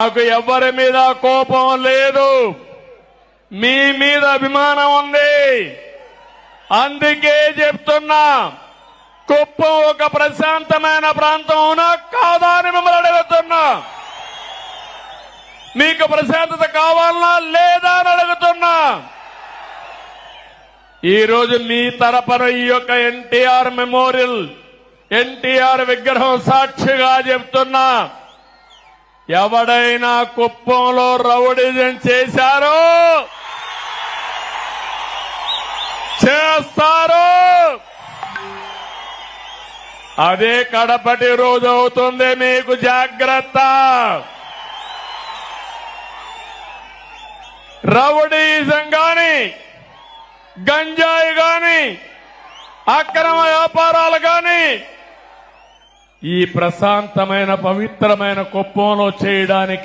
నాకు ఎవరి మీద కోపం లేదు, మీ మీద అభిమానం ఉంది. అందుకే చెప్తున్నా, కుప్పం ఒక ప్రశాంతమైన ప్రాంతం అవునా కాదా అని మిమ్మల్ని అడుగుతున్నా. మీకు ప్రశాంతత కావాలనా లేదా అని అడుగుతున్నా. ఈ రోజు మీ తరపున ఈ యొక్క ఎన్టీఆర్ మెమోరియల్, ఎన్టీఆర్ విగ్రహం సాక్షిగా చెప్తున్నా, ఎవడైనా కుప్పంలో రౌడీజం చేశారో చేస్తారు, అదే కడపటి రోజు అవుతుంది. మీకు జాగ్రత్త. రౌడీజం గాని, గంజాయి గాని, అక్రమ వ్యాపారాలు గాని ఈ ప్రశాంతమైన పవిత్రమైన కుప్పంలో చేయడానికి